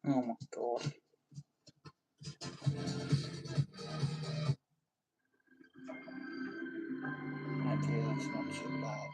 Oh my god. Hopefully that's not too bad.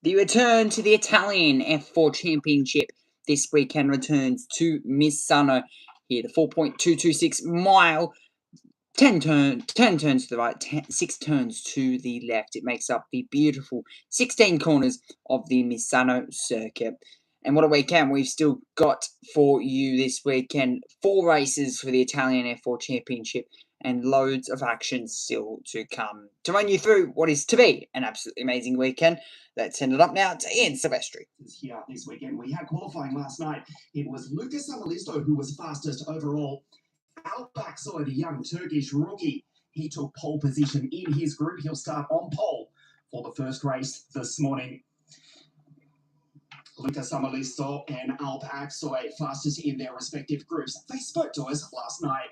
The return to the Italian F4 Championship this weekend returns to Misano. Here, the 4.226 mile, 10 turns to the right, 6 turns to the left. It makes up the beautiful 16 corners of the Misano circuit. And what a weekend we've still got for you this weekend. 4 races for the Italian F4 Championship and loads of action still to come. To run you through what is to be an absolutely amazing weekend, let's send it up now to Ian Silvestri. Here this weekend, we had qualifying last night. It was Luca Samalisto who was fastest overall. Alpaksoy, the young Turkish rookie, he took pole position in his group. He'll start on pole for the first race this morning. Luca Samalisto and Alpaksoy fastest in their respective groups. They spoke to us last night.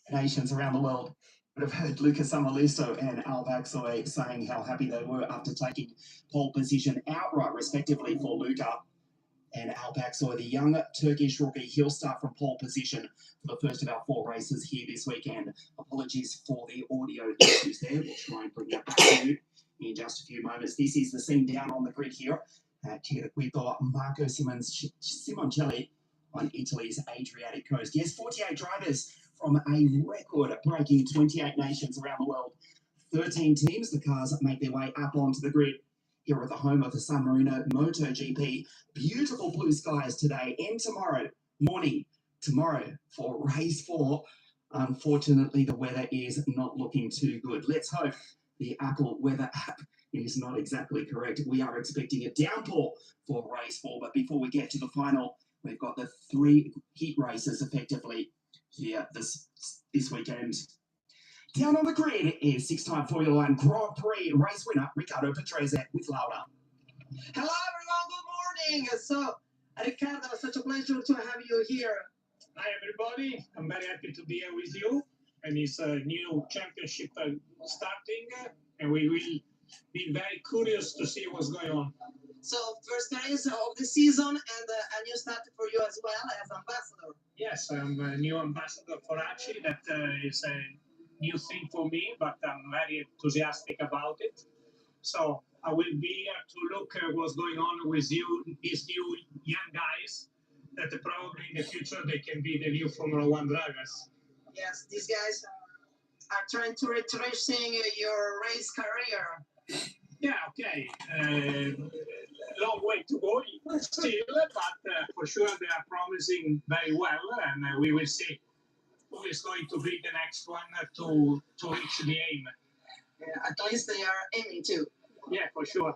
Nations around the world would have heard Lucas Samalisto and Alpaksoy saying how happy they were after taking pole position outright, respectively, for Luca and Alpaksoy, the young Turkish rookie. He'll start from pole position for the first of our 4 races here this weekend. Apologies for the audio issues there. We'll try and bring that back to you in just a few moments. This is the scene down on the grid here. We've got Marco Simoncelli on Italy's Adriatic coast. Yes, 48 drivers from a record-breaking 28 nations around the world. 13 teams, the cars make their way up onto the grid here at the home of the San Marino MotoGP. Beautiful blue skies today and tomorrow morning. Tomorrow for race 4. Unfortunately, the weather is not looking too good. Let's hope the Apple weather app is not exactly correct. We are expecting a downpour for race 4, but before we get to the final, we've got the 3 heat races effectively here this weekend. Down on the grid is 6-time Formula One Grand Prix race winner Riccardo Patrese with Laura. Hello everyone, good morning. So, Riccardo, such a pleasure to have you here. Hi everybody, I'm very happy to be here with you. And it's a new championship starting, and we will be very curious to see what's going on. So, first race of the season and a new start for you as well as ambassador. Yes, I'm a new ambassador for Aci. That is a new thing for me, but I'm very enthusiastic about it. So I will be here to look at what's going on with you, these new young guys, that probably in the future they can be the new Formula One drivers. Yes, these guys are trying to retracing your race career. Yeah, okay. Long way to go still, but for sure they are promising very well, and we will see who is going to be the next one to reach the aim. At least they are aiming to. Yeah, for sure.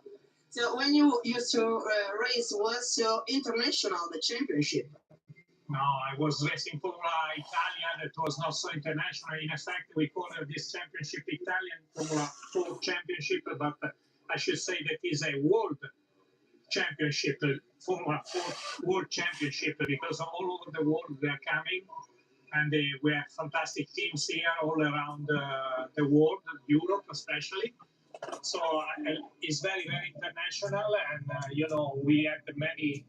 So when you used to race, was your international the championship? No, I was racing Formula Italia that was not so international. In effect, we call this championship Italian Formula 4 Championship, but I should say that is a world championship, Formula 4 World Championship, because all over the world they are coming, and we have fantastic teams here all around the world, Europe especially. So it's very, very international, and we had many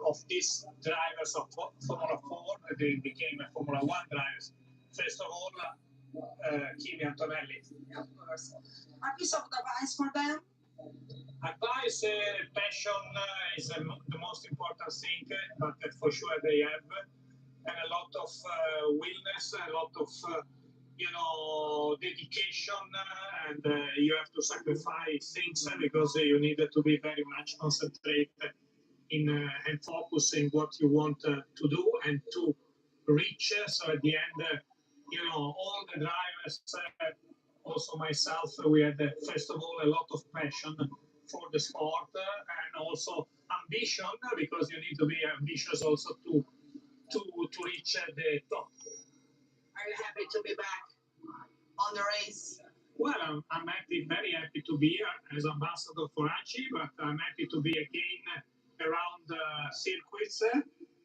of these drivers of Formula 4, they became Formula 1 drivers. First of all, Kimi Antonelli. Of course. Have you some advice for them? Advice, passion is the most important thing, but for sure they have, and a lot of willingness, a lot of dedication, and you have to sacrifice things because you need to be very much concentrated and focus in what you want to do and to reach. So at the end, all the drivers, also myself, we had first of all a lot of passion for the sport and also ambition, because you need to be ambitious also to reach the top. Are you happy to be back on the race? Well, I'm happy, very happy to be here as ambassador for ACI, but I'm happy to be again around circuits,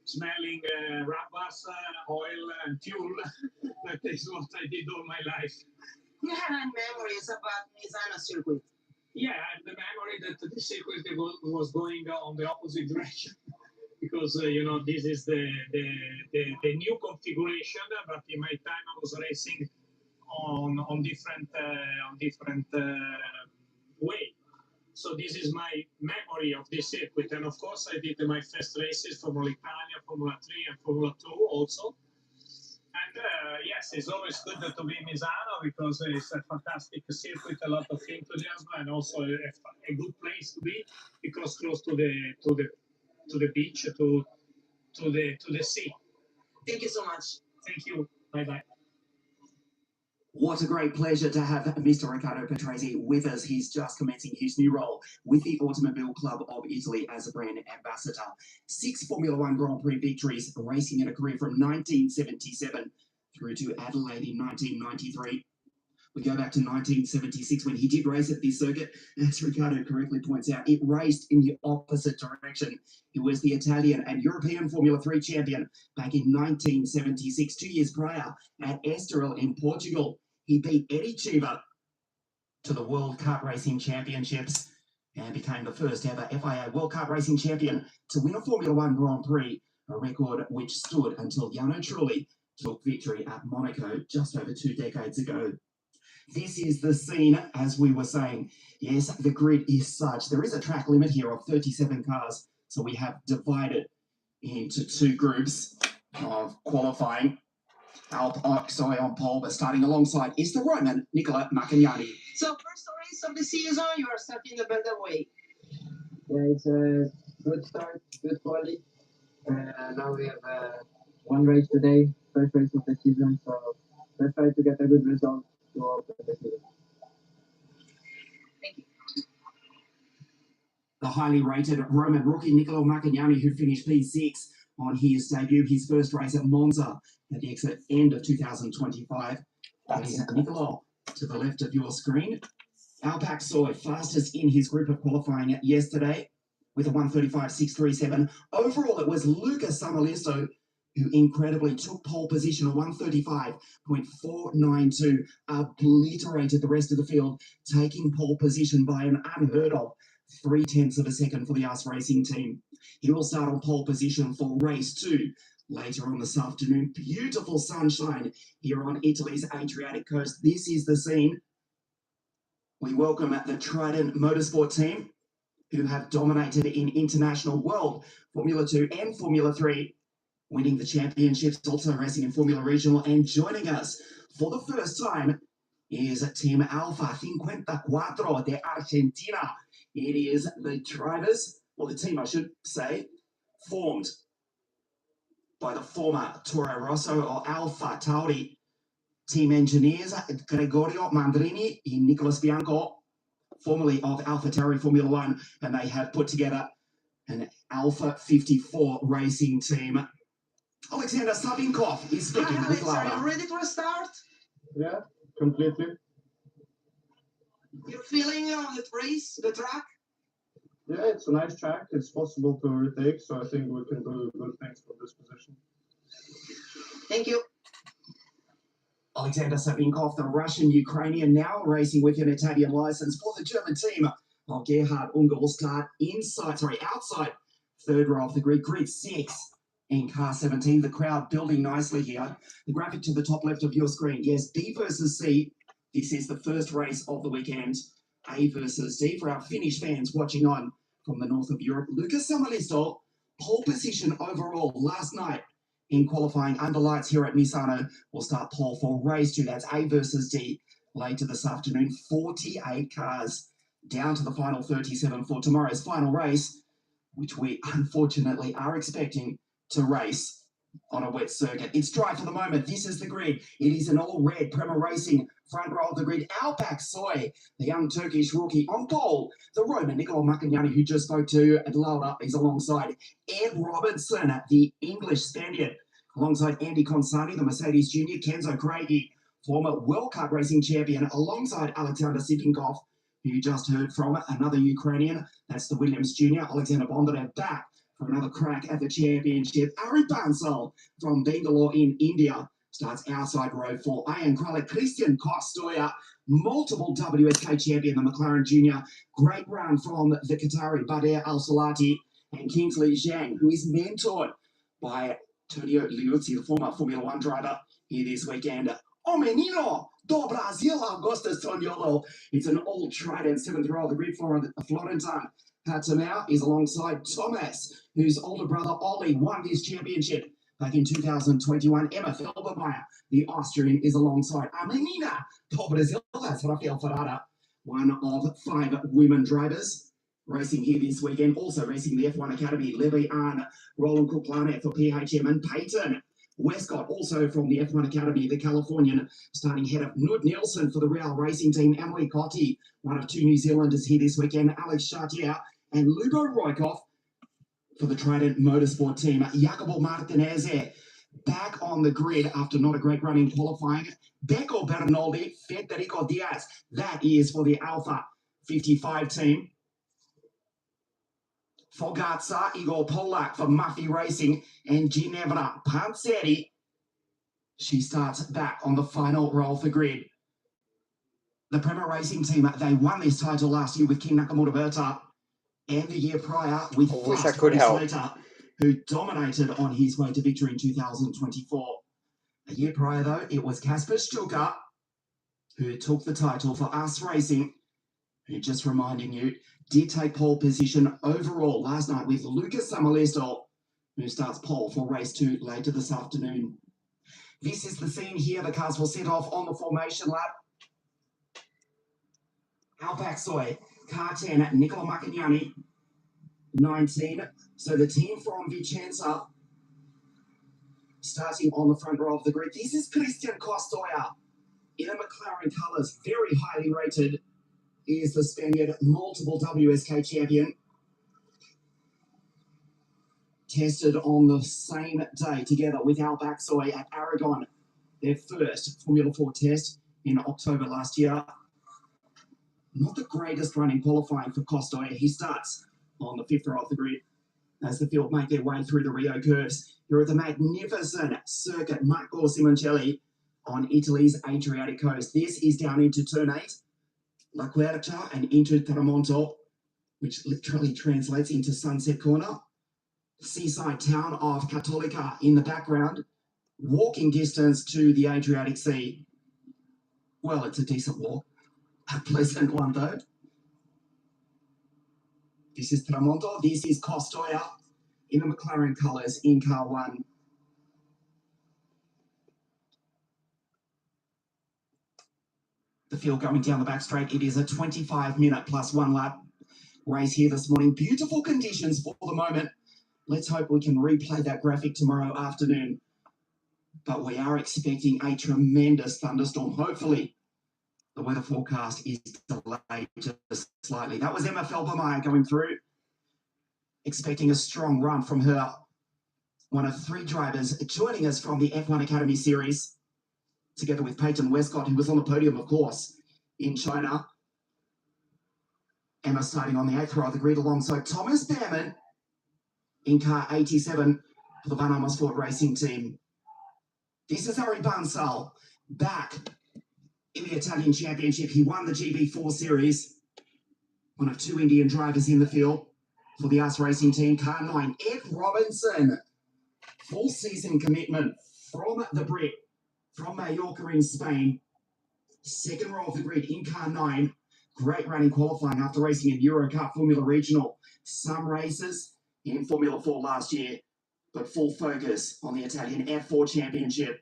smelling rubbers, oil and fuel. That is what I did all my life. Do you have any memories about Misano circuit? Yeah, I have the memory that the circuit was going on the opposite direction. Because this is the new configuration, but in my time I was racing on different way. So this is my memory of this circuit, and of course I did my first races Formula Italia, Formula 3, and Formula 2 also. And yes, it's always good to be in Misano because it's a fantastic circuit, a lot of enthusiasm, and also a good place to be because close to the beach, to the sea. Thank you so much. Thank you. Bye bye. What a great pleasure to have Mr. Riccardo Patrese with us. He's just commencing his new role with the Automobile Club of Italy as a brand ambassador. 6 Formula 1 Grand Prix victories, racing in a career from 1977 through to Adelaide in 1993. We go back to 1976 when he did race at this circuit. As Riccardo correctly points out, it raced in the opposite direction. He was the Italian and European Formula 3 champion back in 1976, 2 years prior at Estoril in Portugal. He beat Eddie Cheever to the World Kart Racing Championships and became the first ever FIA World Kart Racing champion to win a Formula 1 Grand Prix, a record which stood until Jarno Trulli took victory at Monaco just over 2 decades ago. This is the scene, as we were saying. Yes, the grid is such. There is a track limit here of 37 cars, so we have divided into 2 groups of qualifying. Alp Oxoy on pole, but starting alongside is the Roman, Nicola Maccagnani. So first race of the season, you are starting the better way. Yeah, it's a good start, good quality. Now we have one race today, first race of the season, so let's try to get a good result to open the season. Thank you. The highly rated Roman rookie Nicola Maccagnani, who finished P6 on his debut, his first race at Monza at the end of 2025. That is Nicola to the left of your screen. Alp Oxoy, fastest in his group of qualifying yesterday with a 1:35.637. Overall, it was Luca Samolisto who incredibly took pole position, a 1:35.492, obliterated the rest of the field, taking pole position by an unheard of 0.3 of a second for the US Racing team. He will start on pole position for race 2 later on this afternoon. Beautiful sunshine here on Italy's Adriatic coast. This is the scene. We welcome the Trident Motorsport team, who have dominated in international world Formula 2 and Formula 3, winning the championships, also racing in Formula Regional. And joining us for the first time is Team Alfa 54 de Argentina. It is the drivers, or the team I should say, formed by the former Toro Rosso or Alfa Tauri team engineers, Gregorio Mandrini and Nicolas Bianco, formerly of Alfa Tauri Formula 1, and they have put together an Alfa 54 racing team. Alexander Savinkov is Hi, speaking with Alex, are you Laura. ready for a start? Yeah, completely. You're feeling on the race, the track? Yeah, it's a nice track. It's possible to retake, so I think we can do good things from this position. Thank you. Alexander Savinkov, the Russian-Ukrainian, now racing with an Italian license for the German team. While Gerhard Unger will start outside third row of the grid 6 in car 17. The crowd building nicely here. The graphic to the top left of your screen. Yes, D versus C. This is the first race of the weekend. A versus D for our Finnish fans watching on from the north of Europe. Lucas Samalisto, pole position overall last night in qualifying under lights here at Misano. Will start pole for race 2. That's A versus D later this afternoon. 48 cars down to the final 37 for tomorrow's final race, which we unfortunately are expecting to race on a wet circuit. It's dry for the moment. This is the grid. It is an all-red Prema Racing front row of the grid. Alpak Soy, the young Turkish rookie, on pole. The Roman Nicola Maccagnani, who just spoke to and lowered up, is alongside Ed Robinson, the English Spaniard, alongside Andy Consani, the Mercedes Junior, Kenzo Craigie, former World Cup racing champion, alongside Alexander Sipinkov, who you just heard from, another Ukrainian. That's the Williams Junior, Alexander Bondarev, back for another crack at the championship. Ari Bansal from Bangalore in India starts outside row 4. Ian Kralik, Christian Kostoya, multiple WSK champion, the McLaren Junior. Great run from the Qatari Bader Al Salati and Kingsley Zhang, who is mentored by Antonio Liuzzi, the former Formula One driver, here this weekend. O menino do Brasil, Augustus Toniolo. It's an all Trident 7th row of the grid. Florentin Patamau is alongside Thomas, whose older brother Ollie won this championship back in 2021. Emma Felbermeyer, the Austrian, is alongside Amenina do Brasil. That's Rafael Ferrara, one of 5 women drivers racing here this weekend. Also racing the F1 Academy, Levy Ann, Roland Kuklane for PHM, and Peyton Westcott, also from the F1 Academy, the Californian, starting head of Nud Nielsen for the Real Racing Team. Emily Cotti, one of 2 New Zealanders here this weekend. Alex Chartier and Lubo Roykov for the Trident Motorsport Team. Jacopo Martinez back on the grid after not a great run in qualifying. Becco Bernoldi, Federico Diaz. That is for the Alpha 55 team. Fogazza, Igor Polak for Muffy Racing, and Ginevra Panzeri. She starts back on the final row of the grid. The Prema Racing Team, they won this title last year with King Nakamura Berta, and the year prior with Fast Slater, who dominated on his way to victory in 2024. A year prior, though, it was Kasper Stuka who took the title for Us Racing, who, just reminding you, did take pole position overall last night with Lucas Samalisto, who starts pole for race 2 later this afternoon. This is the scene here. The cars will set off on the formation lap. Alpak Soy, car 10, Nicola Maccagnani, 19. So the team from Vicenza starting on the front row of the grid. This is Christian Kostoya in the McLaren colours, very highly rated. He is the Spaniard, multiple WSK champion. Tested on the same day together with Alpak Soy at Aragon, their first Formula 4 test in October last year. Not the greatest run in qualifying for Kostoya. He starts on the 5th row of the grid as the field make their way through the Rio curves. Here at the magnificent circuit Marco Simoncelli on Italy's Adriatic coast. This is down into turn 8. La Quercia and into Tramonto, which literally translates into Sunset Corner. Seaside town of Cattolica in the background. Walking distance to the Adriatic Sea. Well, it's a decent walk. A pleasant one, though. This is Tramonto. This is Kostoya in the McLaren colours in car 1. The field going down the back straight. It is a 25-minute plus 1 lap race here this morning. Beautiful conditions for the moment. Let's hope we can replay that graphic tomorrow afternoon. But we are expecting a tremendous thunderstorm. Hopefully, the weather forecast is delayed just slightly. That was Emma Felbermeyer going through. Expecting a strong run from her one of 3 drivers joining us from the F1 Academy Series, together with Peyton Westcott, who was on the podium, of course, in China. Emma starting on the 8th row of the grid alongside Thomas Behrman in car 87 for the Van Amersfoort Racing Team. This is Arie Bansal back in the Italian Championship. He won the GB4 Series, one of 2 Indian drivers in the field for the US Racing Team. Car 9, Ed Robinson, full season commitment from the Brit, from Mallorca in Spain. 2nd row of the grid in car 9. Great running qualifying after racing in Eurocup Formula Regional. Some races in Formula 4 last year, but full focus on the Italian F4 Championship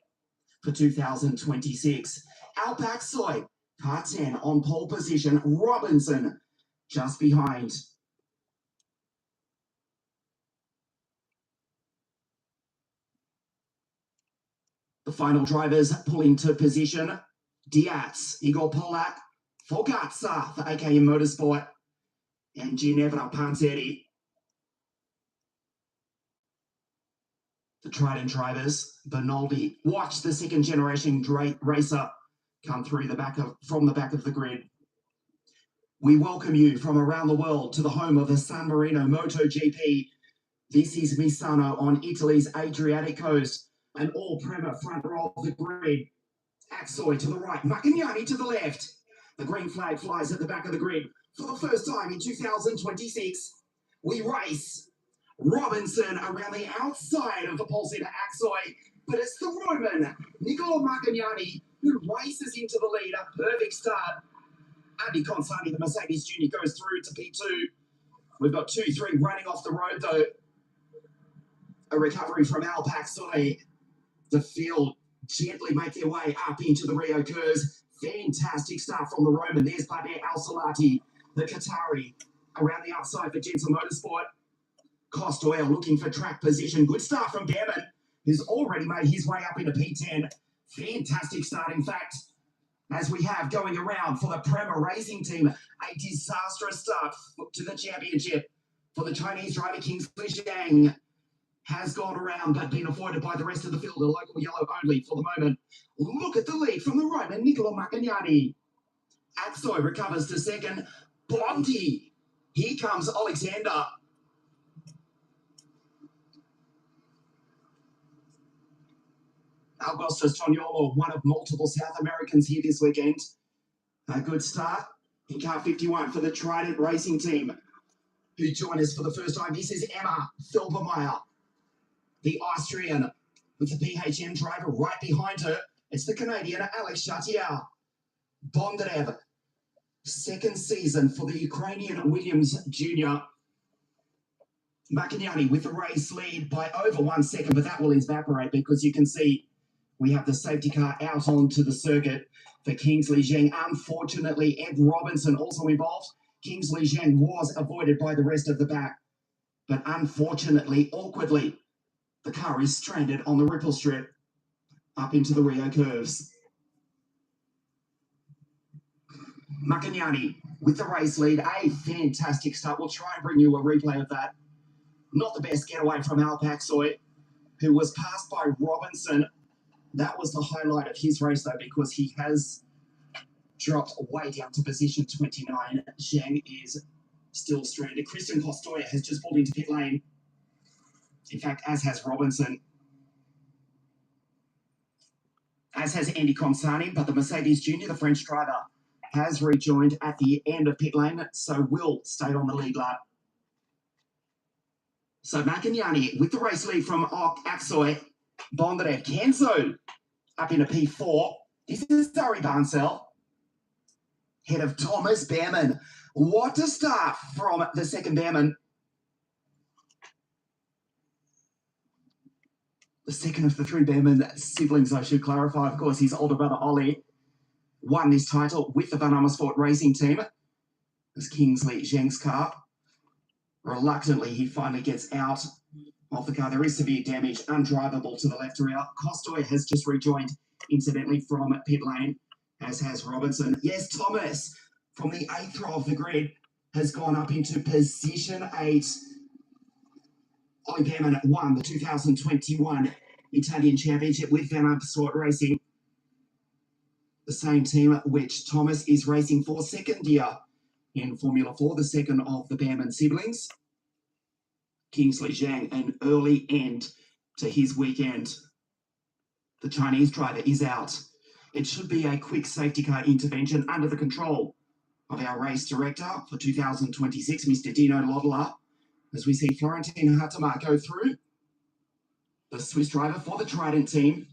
for 2026. Alpaxoi, car 10 on pole position. Robinson just behind. The final drivers pulling to position. Diaz, Igor Polak, Fogazza for AKM Motorsport, and Ginevra Panzeri. The Trident drivers, Bernaldi. Watch the 2nd generation racer come through from the back of the grid. We welcome you from around the world to the home of the San Marino MotoGP. This is Misano on Italy's Adriatic coast. An all-Prema front row of the grid. Axoy to the right, Maccagnani to the left. The green flag flies at the back of the grid for the first time in 2026. We race. Robinson around the outside of the pole sitter Axoy, but it's the Roman, Niccolo Maccagnani, who races into the lead. A perfect start. Andy Consani, the Mercedes Junior, goes through to P2. We've got 2-3 running off the road, though. A recovery from Alpaxoy. The field gently make their way up into the Rio curves. Fantastic start from the Roman. There's Badr Al-Salati, the Qatari, around the outside for Jensen Motorsport. Costoyle looking for track position. Good start from Behrman, who's already made his way up into P10. Fantastic start, in fact, as we have going around for the Prema Racing Team. A disastrous start to the championship for the Chinese driver Kingsley Zhang. Has gone around but been avoided by the rest of the field. A local yellow only for the moment. Look at the lead from the Roman, Niccolo Maccagnani. Axoy recovers to 2nd. Blonti. Here comes Alexander. Augustus Toniolo, one of multiple South Americans here this weekend. A good start in car 51 for the Trident Racing Team, who join us for the first time. This is Emma Felbermeyer, the Austrian, with the PHM driver right behind her. It's the Canadian Alex Chartier. Bondarev, 2nd season for the Ukrainian Williams Junior. Maccagnani with the race lead by over 1 second, but that will evaporate because you can see we have the safety car out onto the circuit for Kingsley Zhang. Unfortunately, Ed Robinson also involved. Kingsley Zhang was avoided by the rest of the back, but unfortunately, awkwardly, the car is stranded on the ripple strip up into the Rio curves. Maccagnani with the race lead. A fantastic start. We'll try and bring you a replay of that. Not the best getaway from Alpaxoy, who was passed by Robinson. That was the highlight of his race, though, because he has dropped way down to position 29. Zhang is still stranded. Christian Costoya has just pulled into pit lane. In fact, as has Robinson. As has Andy Consani, but the Mercedes Junior, the French driver, has rejoined at the end of pit lane, so will stay on the lead lap. So Maccagnani with the race lead from Axoy. Bondarev, Kenzo up into P4. This is Arie Bansal, head of Thomas Behrman. What a start from the 2nd Behrman. The 2nd of the 3 Behrman siblings, I should clarify. Of course, his older brother, Ollie, won this title with the Van Amersfoort Racing Team. As Kingsley Zhang's car. Reluctantly, he finally gets out of the car. There is severe damage, undrivable to the left rear. Costoy has just rejoined, incidentally, from pit lane, as has Robinson. Yes, Thomas, from the 8th row of the grid, has gone up into position 8. Ollie Behrman won the 2021 Italian Championship with Van Amersfoort Racing, the same team which Thomas is racing for second year in Formula 4, the second of the Behrman siblings. Kingsley Zhang, an early end to his weekend. The Chinese driver is out. It should be a quick safety car intervention under the control of our race director for 2026, Mr. Dino Lodler, as we see Florentin Hatama go through. The Swiss driver for the Trident team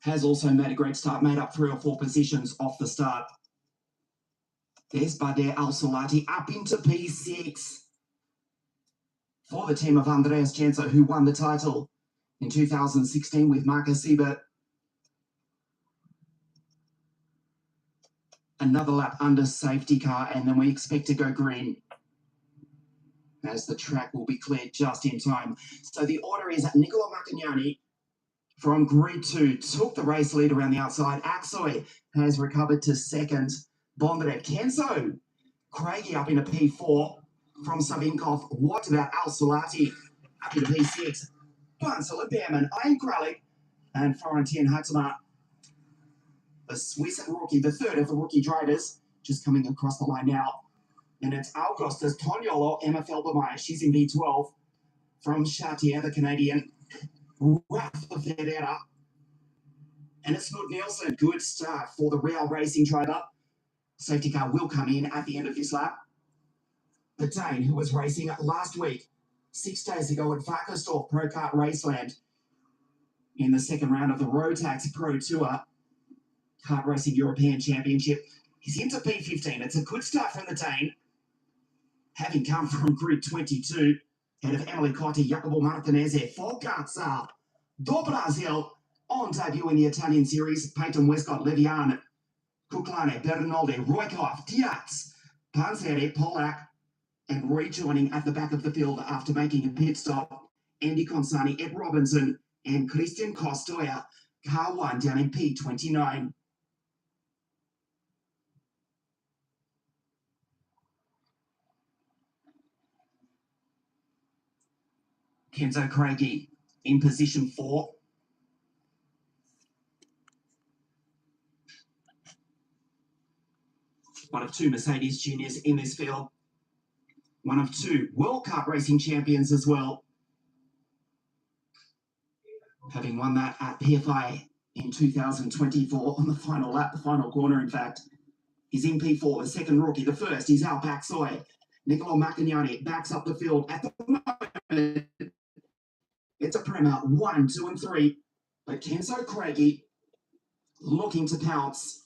has also made a great start, made up 3 or 4 positions off the start. There's Bader Al-Solati up into P6 for the team of Andreas Genso, who won the title in 2016 with Marcus Siebert. Another lap under safety car, and then we expect to go green as the track will be cleared just in time. So the order is Nicola Maccagnani from grid 2 took the race lead around the outside. Aksoy has recovered to second. Bondarev, Kenzo, Craigie up into P4 from Savinkov. What about Al-Solati up into P6? Bansel, Behrman, Ian Kralik, and Florentin Hatama, the Swiss rookie, the third of the rookie drivers, just coming across the line now. And it's Augustus Toniolo, Emma Felbermeyer. She's in B12 from Chartier, the Canadian. Rafa Ferreira. And it's Snoot Nielsen. Good start for the Real Racing driver. Safety car will come in at the end of this lap. The Dane, who was racing last week, 6 days ago at Varkersdorf Pro Kart Raceland in the second round of the Rotax Pro Tour Kart Racing European Championship. He's into P15. It's a good start from the Dane, having come from grid 22, ahead of Emily Cotti, Jacopo Martinez, Forcazza, do Brasil, on debut in the Italian Series, Peyton Westcott, Levian, Kuklane, Bernaldi, Roykov, Diaz, Panzeri, Polak, and rejoining at the back of the field after making a pit stop, Andy Consani, Ed Robinson, and Christian Costoya, car 1 down in P29. Kenzo Craigie in position 4. One of 2 Mercedes juniors in this field. One of 2 World Cup racing champions as well. Having won that at PFI in 2024 on the final lap, the final corner, in fact. He's in P4, the second rookie. The first is Al Baksoy. Nicola Maccagnani backs up the field at the moment. It's a Prema 1, 2, and 3. But Kenzo Craigie looking to pounce.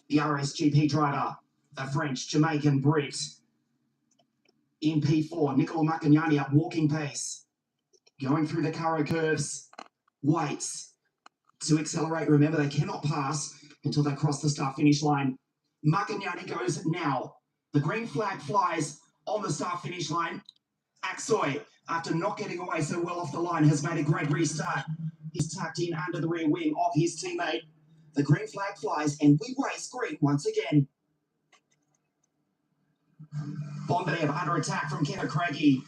The RSGP driver, a French Jamaican Brit. In P4, Nicola Maccagnani at walking pace. Going through the Caro curves. Waits to accelerate. Remember, they cannot pass until they cross the start-finish line. Maccagnani goes now. The green flag flies on the start-finish line. Aksoy, after not getting away so well off the line, has made a great restart. He's tucked in under the rear wing of his teammate. The green flag flies, and we race green once again. Bondarev under attack from Kenzo Craigie.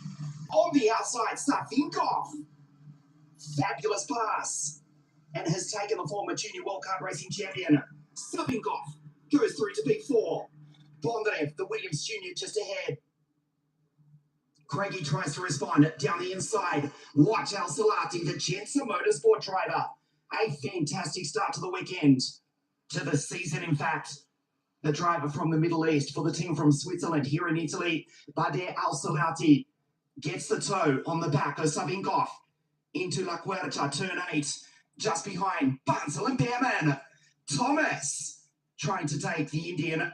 On the outside, Savinkov. Fabulous pass. And has taken the former Junior World Cup Racing Champion. Savinkov goes through to P4. Bondarev, the Williams Junior, just ahead. Craigie tries to respond down the inside. Watch Al-Solati, the Genso Motorsport driver. A fantastic start to the weekend. To the season, in fact. The driver from the Middle East for the team from Switzerland here in Italy. Bader Al-Solati gets the toe on the back of Savinkov into La Quercia, turn 8. Just behind Bansel and Behrman. Thomas trying to take the Indian,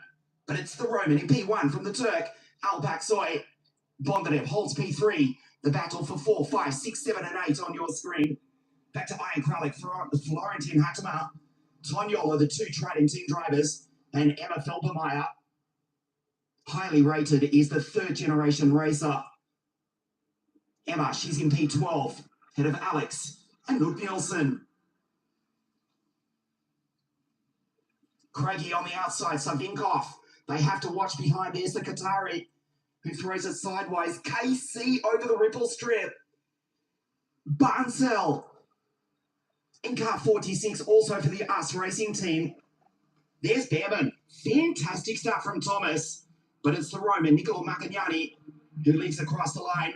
but it's the Roman in P1 from the Turk. Al Baksoy. Bondarev holds P3. The battle for 4, 5, 6, 7, and 8 on your screen. Back to Ian Kralik, Florentin Hatama, Toniolo, the 2 Trident team drivers, and Emma Felbermeyer. Highly rated is the 3rd generation racer. Emma, she's in P12, head of Alex and Luke Nielsen. Craigie on the outside, Savinkov They have to watch behind. There's the Qatari who throws it sideways. KC over the ripple strip. Barnsell in car 46, also for the US Racing team. There's Behrman. Fantastic start from Thomas, but it's the Roman, Niccolo Macagnani, who leaves across the line.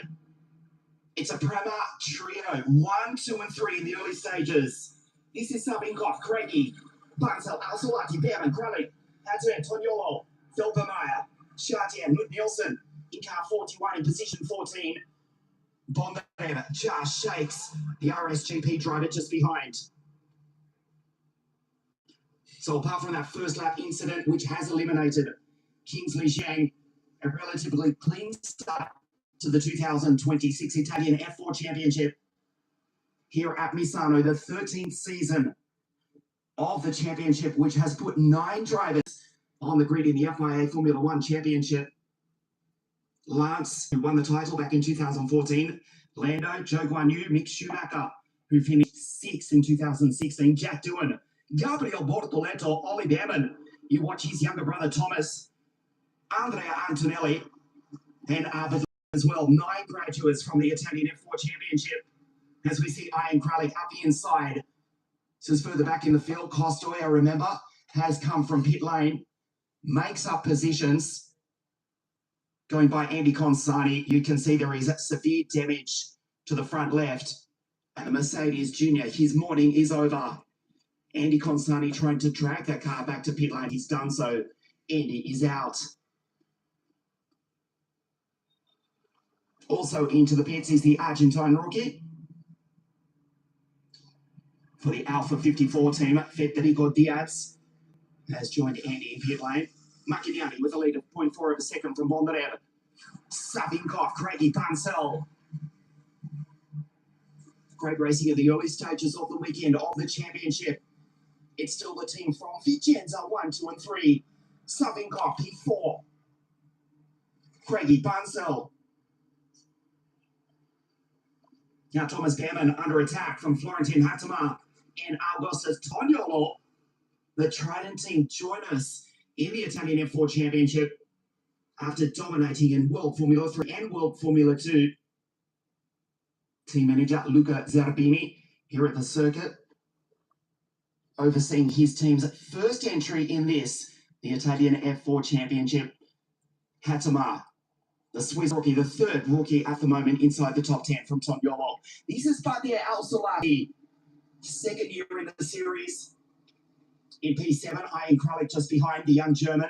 It's a Prema trio, 1, 2, and 3 in the early stages. This is Savinkov, Craigie, Barnsell, Al-Salati, Behrman, Kralik, Hadzer, Toniolo, Felbermeyer, Chartier, Luke Nielsen in car 41 in position 14. Bondarev, Josh Shakes, the RSGP driver just behind. So apart from that first lap incident, which has eliminated Kingsley Zhang, a relatively clean start to the 2026 Italian F4 Championship here at Misano, the 13th season of the championship, which has put 9 drivers on the grid in the FIA Formula One Championship. Lance, who won the title back in 2014. Lando, Joe Guan Yu, Mick Schumacher, who finished 6th in 2016. Jack Doohan, Gabriel Bortoleto, Ollie Behrman. You watch his younger brother Thomas, Andrea Antonelli, and Arbor as well. 9 graduates from the Italian F4 Championship. As we see Ian Kralik up the inside. This is further back in the field. Costoya, remember, has come from pit lane, makes up positions. Going by Andy Consani, you can see there is severe damage to the front left. And the Mercedes Junior, his morning is over. Andy Consani trying to drag that car back to pit lane. He's done so. Andy is out. Also into the pits is the Argentine rookie. For the Alpha 54 team, Federico Diaz has joined Andy in pit lane. Macagnani with a lead of 0.4 of a second from Bondarev. Savinkov, Craigie, Barnsell. Great racing at the early stages of the weekend of the championship. It's still the team from Vicenza, 1, 2, and 3. Savinkov, P4. Craigie, Barnsell. Now Thomas Behrman under attack from Florentin Hatema and Augustus Toniolo. The Trident team join us in the Italian F4 Championship after dominating in World Formula 3 and World Formula 2. Team manager Luca Zerbini here at the circuit, overseeing his team's first entry in this, the Italian F4 Championship. Hatema, the Swiss rookie, the 3rd rookie at the moment inside the top 10 from Toniolo. This is Badia Al-Salati, 2nd year in the series. In P7, Ian Kralik just behind the young German.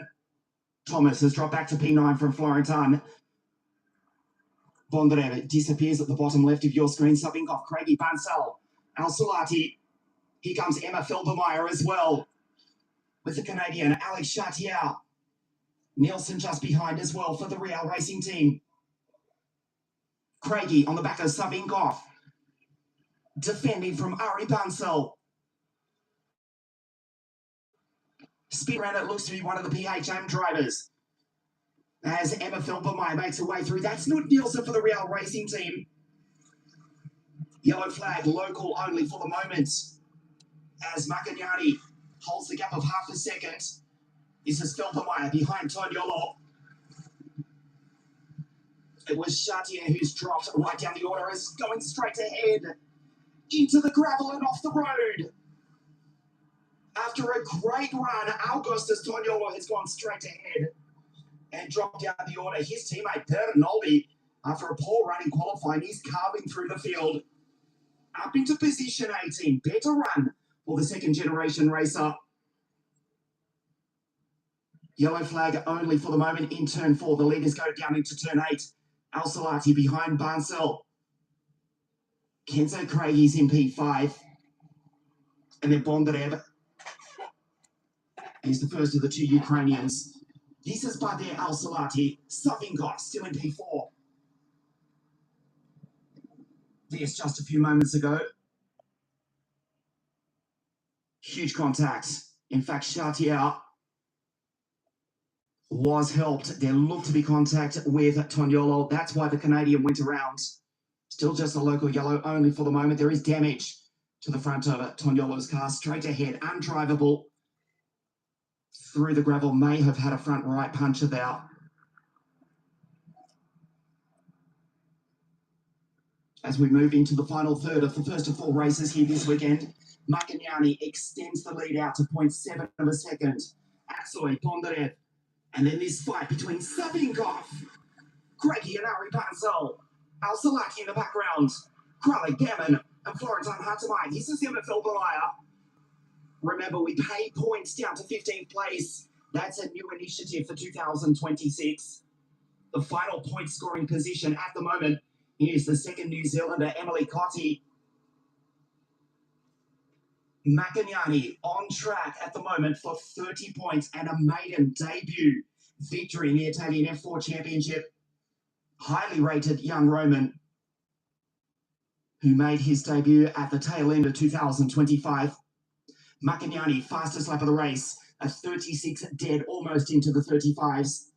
Thomas has dropped back to P9 from Florentin. Bondarev disappears at the bottom left of your screen. Savinkov, Craigie, Barnsell, Al-Salati. Here comes Emma Felbermeyer as well. With the Canadian Alex Chartier. Nielsen just behind as well for the Real Racing team. Craigie on the back of Savinkov. Defending from Ari Barnsell. Speed around it looks to be one of the PHM drivers. As Emma Felbermeyer makes her way through. That's Knut Nielsen for the Real Racing team. Yellow flag, local only for the moment. As Macagnani holds the gap of half a second. This is Felbermeyer behind Toniolo. It was Chartier who's dropped right down the order, is going straight ahead into the gravel and off the road. After a great run, Augustus Toniolo has gone straight ahead and dropped down the order. His teammate Bernoldi, after a poor run in qualifying, he's carving through the field. Up into position 18. Better run for the 2nd generation racer. Yellow flag only for the moment in turn 4. The leaders go down into turn 8. Al-Salati behind Barnsell. Kenzo Craigie's in P5. And then Bondarev is the first of the 2 Ukrainians. This is Badia Al-Salati. Savinkov still in P4. This just a few moments ago. Huge contact. In fact, Chartier was helped. There looked to be contact with Toniolo. That's why the Canadian went around. Still just a local yellow only for the moment. There is damage to the front of Toniolo's car. Straight ahead, undrivable through the gravel, may have had a front right punch about. As we move into the final third of the first of 4 races here this weekend, Makinyani extends the lead out to 0.7 of a second. Aksoy, Bondarev, and then this fight between Savinkov, Craigie and Ari Bansal, Al Salaki in the background, Kralik Gammon and Florentine Hatamai. This is MFL Belaya. Remember, we pay points down to 15th place. That's a new initiative for 2026. The final point scoring position at the moment is the second New Zealander, Emily Cotti. Makinyani on track at the moment for 30 points and a maiden debut victory in the Italian F4 Championship. Highly rated young Roman who made his debut at the tail end of 2025. Makinyani, fastest lap of the race, a 36 dead, almost into the 35s.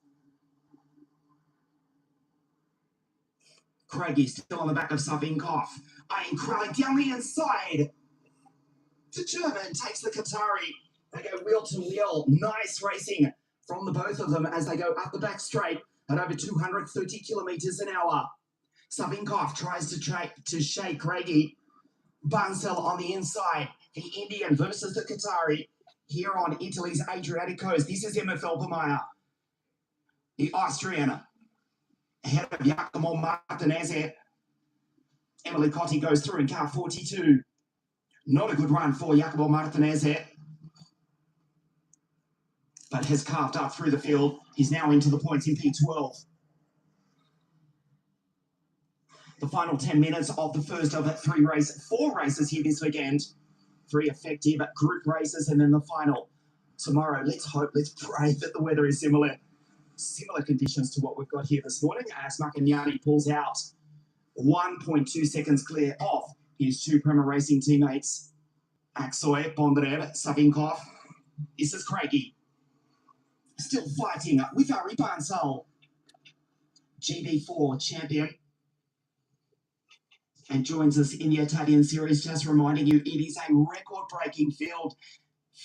Craigie still on the back of Savinkov. Eyeing Kralik down the inside. The German takes the Qatari. They go wheel to wheel. Nice racing from the both of them as they go up the back straight at over 230 kilometers an hour. Savinkov tries to shake Craigie. Bansal on the inside. The Indian versus the Qatari here on Italy's Adriatic coast. This is MFL Belaya. The Austrian ahead of Giacomo Martinez. Emily Cotti goes through in car 42. Not a good run for Giacomo Martinez, but has carved up through the field. He's now into the points in P12. The final 10 minutes of the first of 4 races here this weekend. 3 effective group races and then the final tomorrow. Let's hope, let's pray that the weather is similar conditions to what we've got here this morning as Makinyani pulls out 1.2 seconds clear off his 2 Prema Racing teammates, Aksoy, Bondarev, Savinkov. This is Craigie. Still fighting with Ari Bansal, GB4 champion, and joins us in the Italian series. Just reminding you, it is a record-breaking field.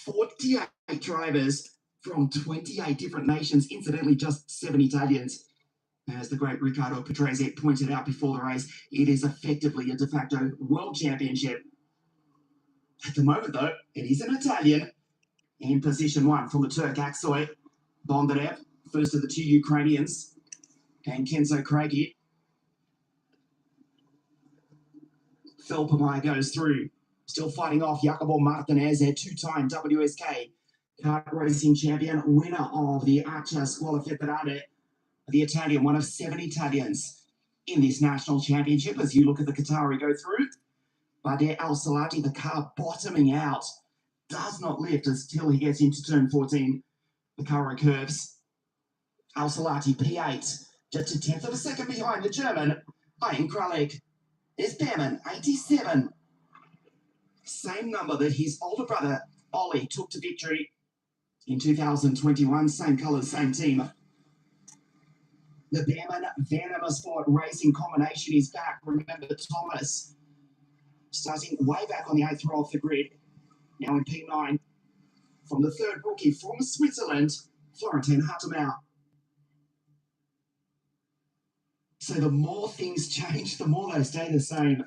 48 drivers from 28 different nations, incidentally just 7 Italians. As the great Riccardo Patrese pointed out before the race, it is effectively a de facto world championship. At the moment, though, it is an Italian in position 1 from the Turk Aksoy, Bondarev, first of the 2 Ukrainians, and Kenzo Craigie. Felpamai goes through, still fighting off Giacomo Martinez, a 2-time WSK kart racing champion, winner of the Arcia Scuola Federale, the Italian, one of 7 Italians in this national championship. As you look at the Qatari go through, Badr Al Salati, the car bottoming out, does not lift until he gets into turn 14. The car recurves. Al Salati, P8, just a 10th of a second behind the German, Ian Kralik. There's Behrman, 87. Same number that his older brother, Ollie, took to victory in 2021. Same colours, same team. The Behrman Venom Sport Racing combination is back. Remember, Thomas starting way back on the 8th row off the grid. Now in P9. From the 3rd rookie from Switzerland, Florentine Hatamau. So the more things change, the more they stay the same.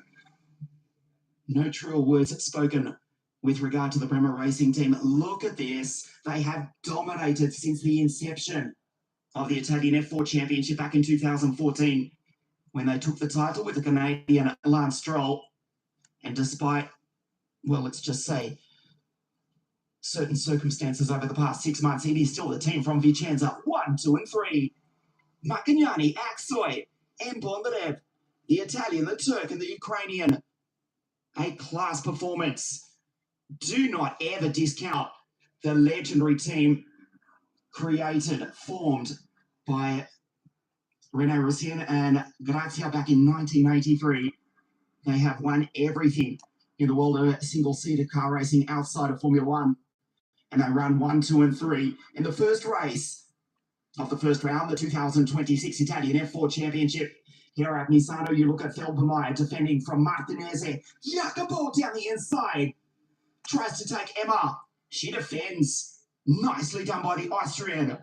No truer words spoken with regard to the Prema Racing team. Look at this. They have dominated since the inception of the Italian F4 Championship back in 2014 when they took the title with the Canadian Lance Stroll. And despite, well, let's just say, certain circumstances over the past 6 months, it is still the team from Vicenza, 1, 2, and 3. Makinyani, Aksoy, and Bondarev, the Italian, the Turk, and the Ukrainian. A class performance. Do not ever discount the legendary team formed by Rene Rossien and Grazia back in 1983. They have won everything in the world of single-seater car racing outside of Formula One. And they run 1, 2, and 3 in the first race of the first round, the 2026 Italian F4 Championship. Here at Misano, you look at Felpamai defending from Martinez. Jacopo down the inside. Tries to take Emma. She defends. Nicely done by the Austrian.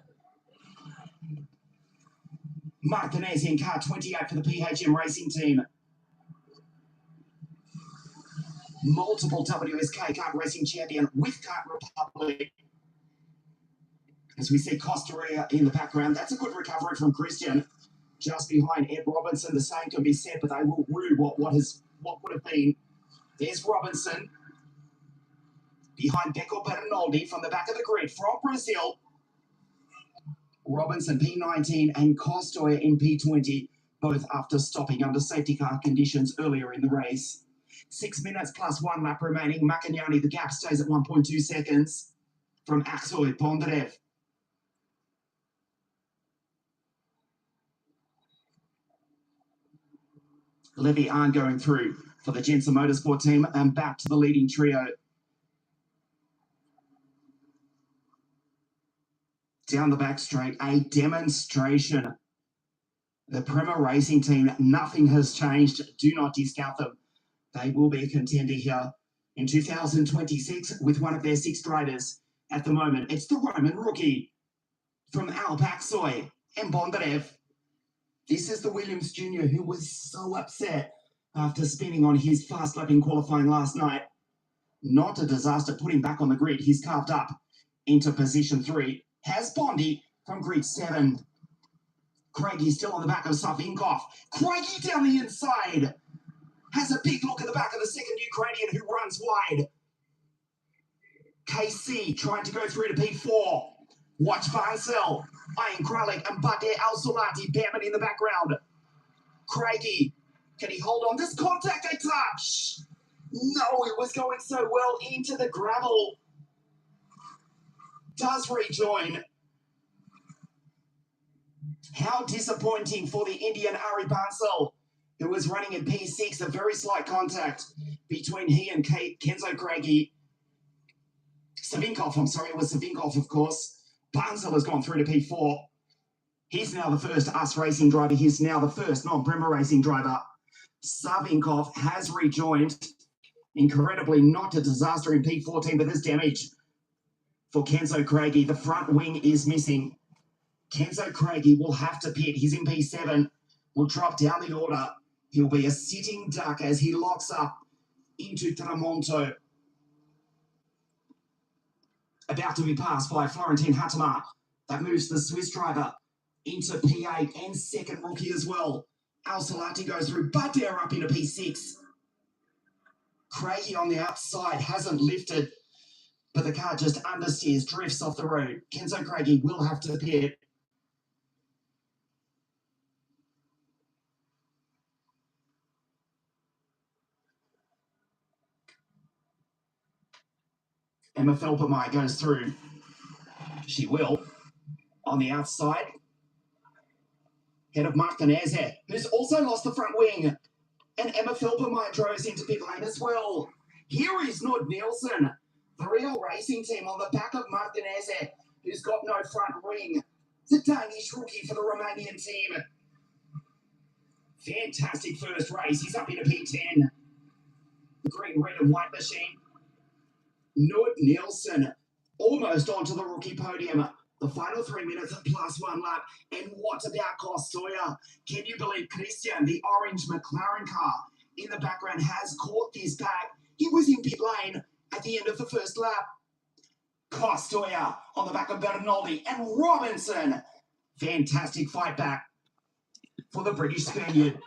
Martinez in car 28 for the PHM Racing Team. Multiple WSK kart racing champion with Kart Republic. As we see Costa Rica in the background, that's a good recovery from Christian. Just behind Ed Robinson, the same can be said, but they will rue what would have been. There's Robinson behind Beco Bernoldi from the back of the grid from Brazil. Robinson P19 and Costoya in P20, both after stopping under safety car conditions earlier in the race. 6 minutes plus 1 lap remaining. Macagnani, the gap stays at 1.2 seconds from Aksoy Bondarev. Levy Arn going through for the Jensen Motorsport team and back to the leading trio. Down the back straight, a demonstration. The Prema Racing Team, nothing has changed. Do not discount them. They will be a contender here in 2026 with one of their 6 drivers. At the moment, it's the Roman rookie from Alpaksoy and Bondarev. This is the Williams Jr. who was so upset after spinning on his fast lap in qualifying last night. Not a disaster, put him back on the grid. He's carved up into position 3. Has Bondi from grid 7. Craigie still on the back of Savinkov. Craigie down the inside. Has a big look at the back of the second Ukrainian who runs wide. KC trying to go through to P4. Watch Barncel, Ian Kralik and Badr Al-Solati, Behrman in the background. Craigie, can he hold on? This contact, a touch. No, it was going so well into the gravel. Does rejoin. How disappointing for the Indian Ari Barncel, who was running in P6, a very slight contact between he and Kenzo Craigie. Savinkov, it was Savinkov, of course. Barncel has gone through to P4. He's now the first US racing driver. He's now the first non-Prema racing driver. Savinkov has rejoined. Incredibly, not a disaster in P14, but there's damage for Kenzo Craigie. The front wing is missing. Kenzo Craigie will have to pit. He's in P7. Will drop down the order. He'll be a sitting duck as he locks up into Tramonto. About to be passed by Florentin Hatama. That moves the Swiss driver into P8 and second rookie as well. Al-Salati goes through, but they're up into P6. Craigie on the outside hasn't lifted, but the car just understeers, drifts off the road. Kenzo Craigie will have to pit. Emma Felpermeyer goes through. She will. On the outside. Head of Martinez, who's also lost the front wing. And Emma Felpermeyer drives into pit lane as well. Here is Nord Nielsen, the Real Racing Team on the back of Martinez, who's got no front wing. The Danish rookie for the Romanian team. Fantastic first race. He's up into P10. The green, red and white machine. Nord Nielsen almost onto the rookie podium. The final 3 minutes plus 1 lap. And what about Costoya? Can you believe Christian, the orange McLaren car in the background, has caught this back? He was in pit lane at the end of the first lap. Costoya on the back of Bernoldi and Robinson. Fantastic fight back for the British Spaniard.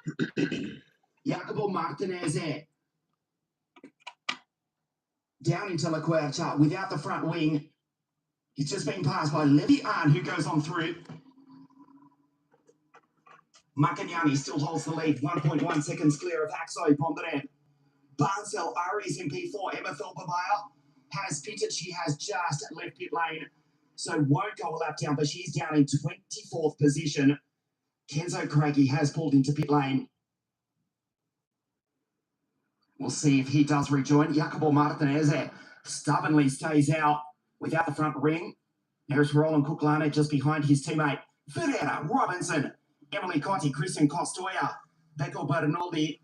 Jacopo Martinez down into La Quercia without the front wing. He's just been passed by Levy Arn, who goes on through. Macagnani still holds the lead, 1.1 seconds clear of Aksoy Bondarev. Barncel Ari's in P4. Emma Felpermeyer has pitted. She has just left pit lane, so won't go a lap down, but she's down in 24th position. Kenzo Craigie has pulled into pit lane. We'll see if he does rejoin. Jacopo Martinez stubbornly stays out without the front ring. There's Roland Cuclane just behind his teammate. Ferreira, Robinson, Emily Cotti, Christian Costoya, Beco Bernoldi,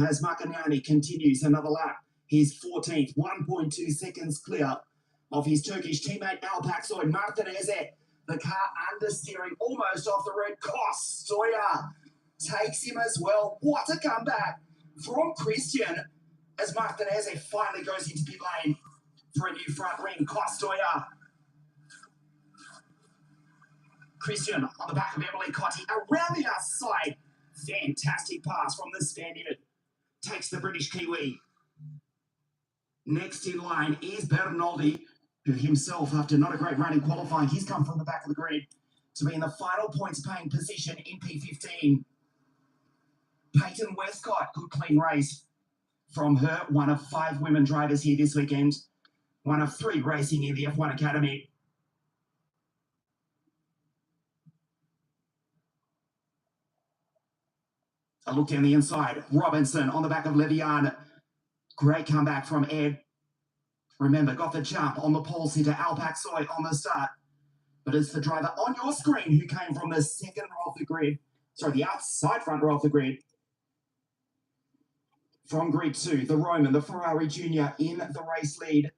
as Macagnani continues another lap. He's 14th, 1.2 seconds clear of his Turkish teammate Alpaxoy Martinez. The car understeering almost off the red. Costoya takes him as well. What a comeback from Christian as Martinez finally goes into pit lane for a new front ring. Costoya. Christian on the back of Emily Cotti around the outside. Fantastic pass from the Spaniard. Takes the British Kiwi. Next in line is Bernaldi, who himself, after not a great run in qualifying, he's come from the back of the grid to be in the final points paying position in P15. Peyton Westcott, good clean race from her, one of 5 women drivers here this weekend, one of 3 racing in the F1 Academy. A look down the inside. Robinson on the back of Levian. Great comeback from Ed. Remember, got the jump on the pole sitter Alpaxoy on the start. But it's the driver on your screen who came from the second row of the grid. Sorry, the outside front row of the grid. From grid 2, the Roman, the Ferrari Junior in the race lead.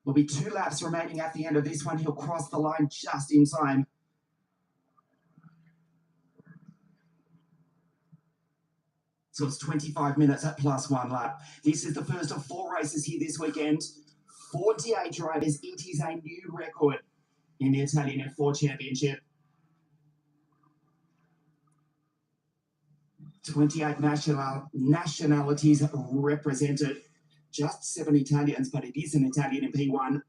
There'll be 2 laps remaining at the end of this one. He'll cross the line just in time. So it's 25 minutes at plus 1 lap. This is the first of 4 races here this weekend. 48 drivers. It is a new record in the Italian F4 Championship. 28 nationalities represented. Just 7 Italians, but it is an Italian in P1.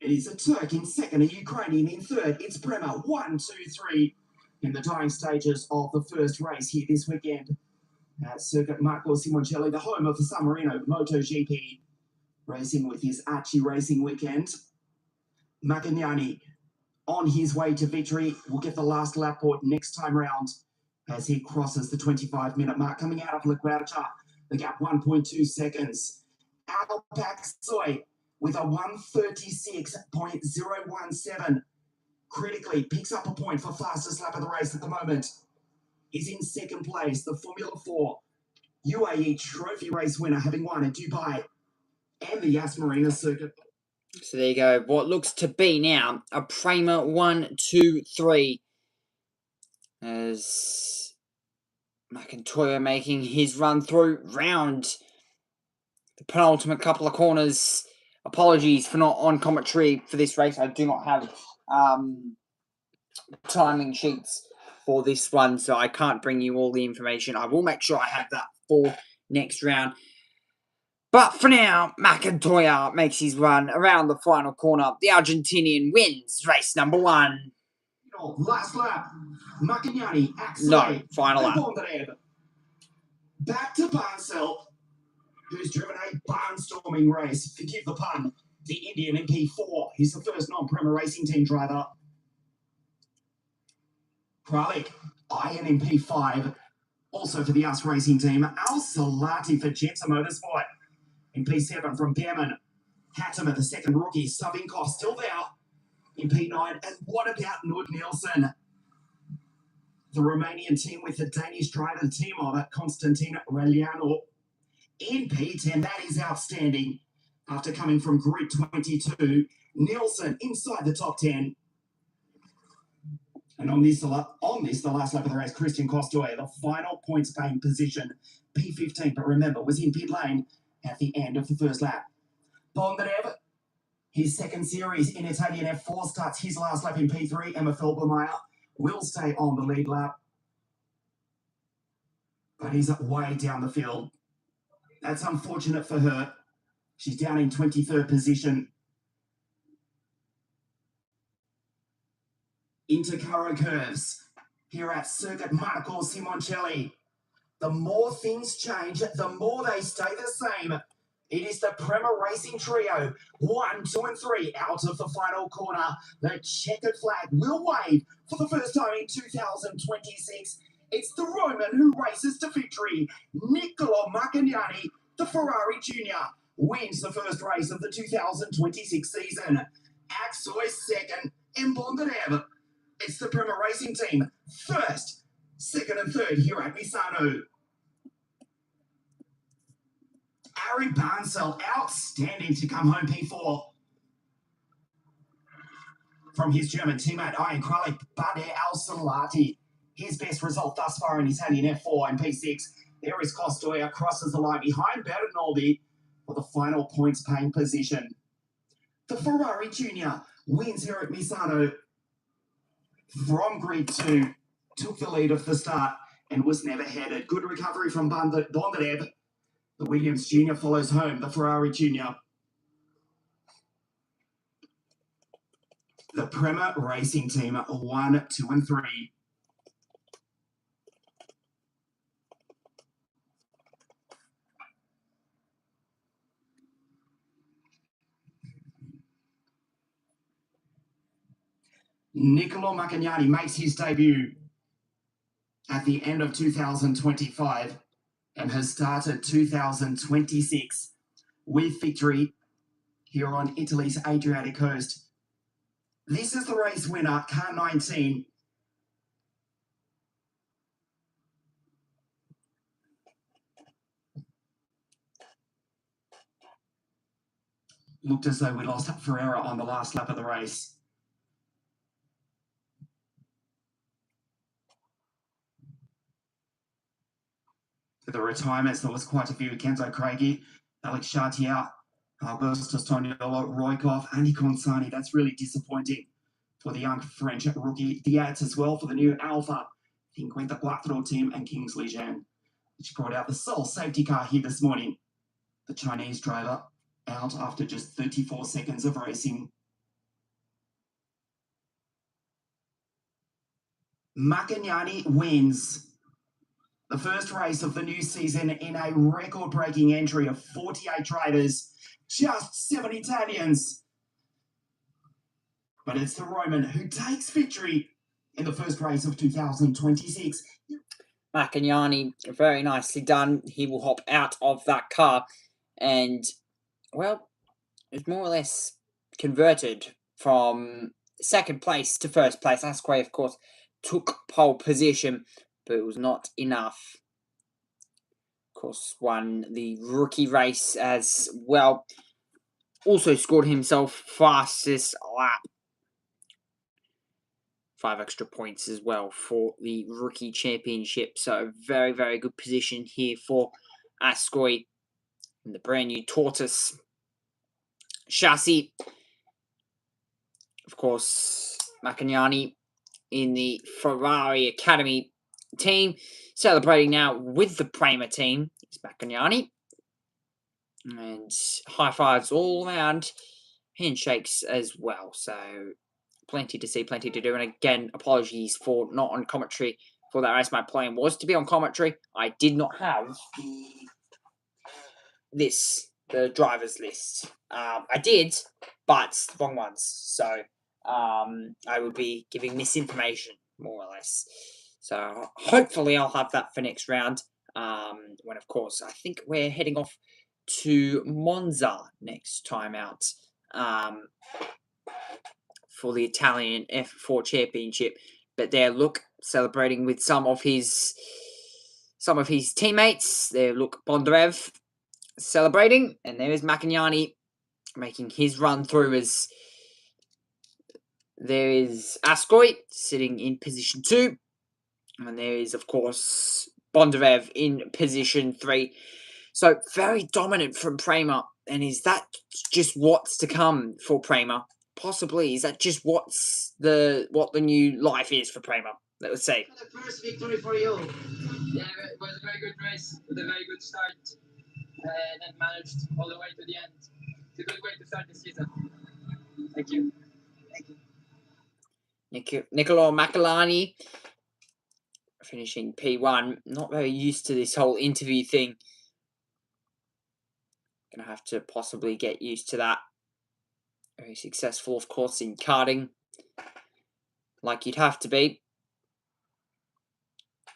It is a Turk in second, a Ukrainian in third. It's Prema 1, 2, 3 in the dying stages of the first race here this weekend at Circuit Marco Simoncelli, the home of the San Marino MotoGP, racing with his Archie Racing weekend. Macagnani on his way to victory will get the last lap board next time round as he crosses the 25-minute mark. Coming out of La Guercia, the gap 1.2 seconds. Alpaxoy with a 1:36.017. Critically picks up a point for fastest lap of the race at the moment. Is in second place, the Formula 4 UAE Trophy race winner, having won at Dubai and the Yas Marina circuit. So there you go. What looks to be now a Prema 1, 2, 3. As McIntyre making his run through round the penultimate couple of corners. Apologies for not on commentary for this race. I do not have timing sheets for this one, so I can't bring you all the information. I will make sure I have that for next round. But for now, McIntyre makes his run around the final corner. The Argentinian wins race number 1. Last lap. Macagnani, Axel. No, final lap. Back to Barnsell, who's driven a barnstorming race. Forgive the pun. The Indian in P4. He's the first non-Prema Racing Team driver. Kralik, Iron in P5. Also for the US Racing Team. Al Salati for Jetta Motorsport in P7 from Behrman. Hattemer, the second rookie. Savinkov still there in P9. And what about Nud Nielsen? The Romanian team with the Danish driver, the team of Constantin Reliano in P10. That is outstanding. After coming from grid 22, Nielsen inside the top 10. And on this, the last lap of the race, Christian Costoy, the final points paying position, P15, but remember, was in pit lane at the end of the first lap. Bondarev, his second series in Italian F4, starts his last lap in P3. Emma Felbermeyer will stay on the lead lap, but he's way down the field. That's unfortunate for her. She's down in 23rd position. Intercaro curves here at Circuit Marco Simoncelli. The more things change, the more they stay the same. It is the Prema Racing Trio, 1, 2, and 3 out of the final corner. The checkered flag will wave for the first time in 2026. It's the Roman who races to victory. Niccolo Macagnani, the Ferrari Junior, wins the first race of the 2026 season. Axoy second, and Bondarev. It's the Prema Racing Team, first, second, and third here at Misano. Ari Barnsell, outstanding to come home P4. from his German teammate Ian Kralik, Badr Al-Salati. His best result thus far in Italian F4 and P6. There is Costoya, crosses the line behind Bernoulli for the final points paying position. The Ferrari Junior wins here at Misano from grid 2, took the lead of the start and was never headed. Good recovery from Bondarev. The Williams Junior follows home, the Ferrari Junior. The Prema Racing Team 1, 2 and 3. Niccolo Maccagnani makes his debut at the end of 2025 and has started 2026 with victory here on Italy's Adriatic coast. This is the race winner, car 19. Looked as though we lost Ferreira on the last lap of the race. For the retirements, there was quite a few. Kenzo Craigie, Alex Chartier, Augustus Toniolo, Roykov, Andy Consani. That's really disappointing for the young French rookie. Diaz as well for the new Alpha Cinquenta Quattro team, and Kingsley Zhang, which brought out the sole safety car here this morning. The Chinese driver out after just 34 seconds of racing. Maccagnani wins the first race of the new season in a record-breaking entry of 48 drivers, just 7 Italians. But it's the Roman who takes victory in the first race of 2026. Maccagnani, very nicely done. He will hop out of that car and, well, it's more or less converted from second place to first place. Asquith, of course, took pole position, but it was not enough. Of course, won the rookie race as well. Also scored himself fastest lap. 5 extra points as well for the rookie championship. So very, very good position here for Asquith in the brand new Tortoise chassis. Of course, Maccagnani in the Ferrari Academy team, celebrating now with the Prema team. It's Maccagnani. And high fives all around, handshakes as well. So plenty to see, plenty to do. And again, apologies for not on commentary for that race. My plan was to be on commentary. I did not have the driver's list. I did, but wrong ones. So I would be giving misinformation, more or less. So hopefully I'll have that for next round. When, of course, I think we're heading off to Monza next time out for the Italian F4 Championship. But there, look, celebrating with some of his teammates. There, look, Bondarev celebrating, and there is Maccagnani making his run through as there is Asquith sitting in position 2. And there is, of course, Bondarev in position 3. So very dominant from Prema. And is that just what's to come for Prema? Possibly. Is that just what the new life is for Prema? Let's see. The first victory for you. Yeah, it was a very good race with a very good start, and then managed all the way to the end. It's a good way to start the season. Thank you. Niccolo Maccagnani finishing P1. Not very used to this whole interview thing. Gonna have to possibly get used to that. Very successful, of course, in karting, like you'd have to be.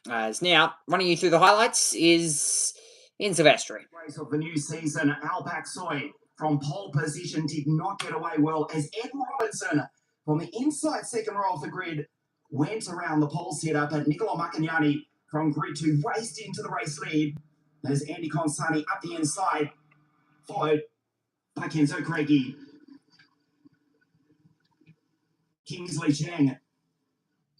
As now, running you through the highlights is in Silvestri. Race of the new season, Al Baksoy from pole position did not get away well as Ed Robinson from the inside second row of the grid went around the pole setup, but Niccolo Maccagnani from grid 2 raced into the race lead as Andy Consani up the inside, followed by Kenzo Craigie. Kingsley Cheng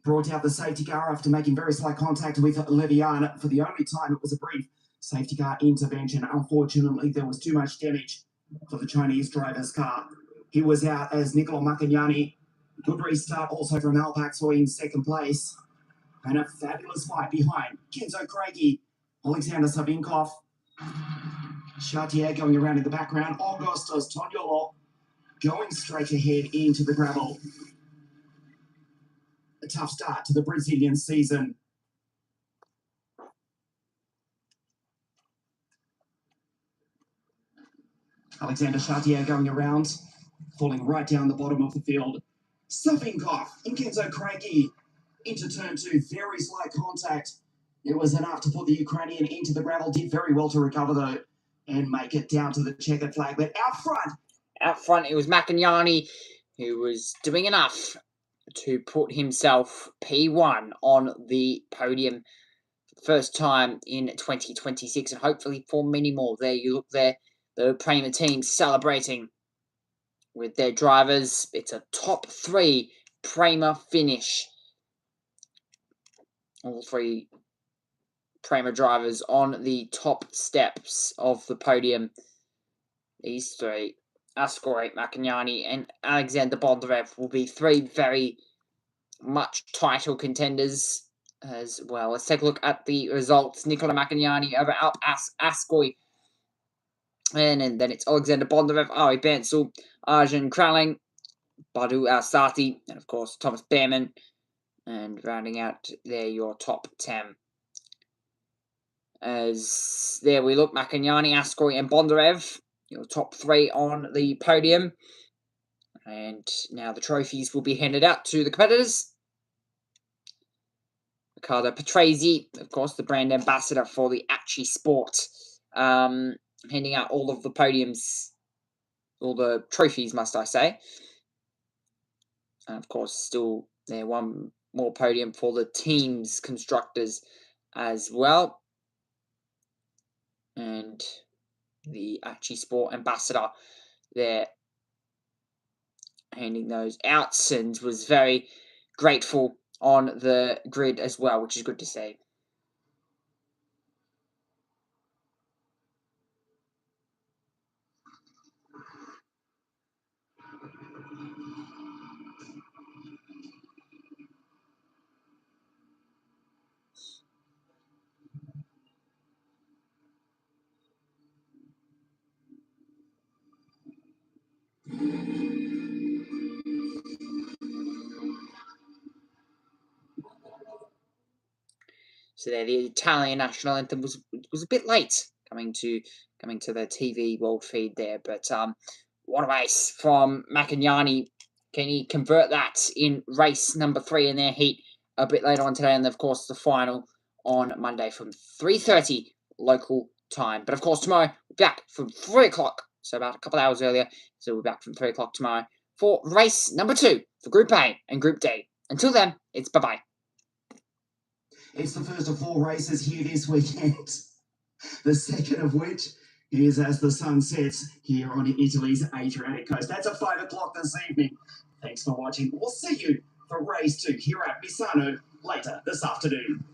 brought out the safety car after making very slight contact with Levian. For the only time, it was a brief safety car intervention. Unfortunately, there was too much damage for the Chinese driver's car. He was out as Nicola Maccagnani. Good restart also from Al Baxoy in second place. And a fabulous fight behind Kenzo Craigie, Alexander Savinkov, Chartier going around in the background, Augustus Toniolo going straight ahead into the gravel. A tough start to the Brazilian season. Alexander Chartier going around, falling right down the bottom of the field. Savinkov and Kenzo Craigie into turn two, very slight contact. It was enough to put the Ukrainian into the gravel. Did very well to recover though and make it down to the checkered flag. But out front, it was Maccagnani who was doing enough to put himself P1 on the podium for the first time in 2026 and hopefully for many more. There you look there, the Prema team celebrating with their drivers. It's a top three Prema finish. All three Prema drivers on the top steps of the podium. These three, Ascari, Maccagnani, and Alexander Bondarev, will be three very much title contenders as well. Let's take a look at the results. Nicola Maccagnani over Alp Ascari. And then it's Alexander Bondarev, Ari Bensel, Arjun Kraling, Badu Alsati, and of course Thomas Behrman. And rounding out there your top 10. As there we look, Maccagnani, Ascari, and Bondarev, your top three on the podium. And now the trophies will be handed out to the competitors. Riccardo Patrese, of course, the brand ambassador for the Acci Sport, handing out all of the podiums, all the trophies, must I say. And of course, still there one more podium for the team's constructors as well. And the Acci Sport ambassador there handing those out and was very grateful on the grid as well, which is good to see. So there, the Italian national anthem was a bit late coming to the TV world feed there, but what a race from Maccagnani. Can he convert that in race number 3 in their heat a bit later on today, and of course the final on Monday from 3:30 local time. But of course tomorrow we're back from 3 o'clock, so about a couple of hours earlier. So we're back from 3 o'clock tomorrow for race number 2 for Group A and Group D. Until then, it's bye-bye. It's the first of 4 races here this weekend. The second of which is as the sun sets here on Italy's Adriatic coast. That's at 5 o'clock this evening. Thanks for watching. We'll see you for race 2 here at Misano later this afternoon.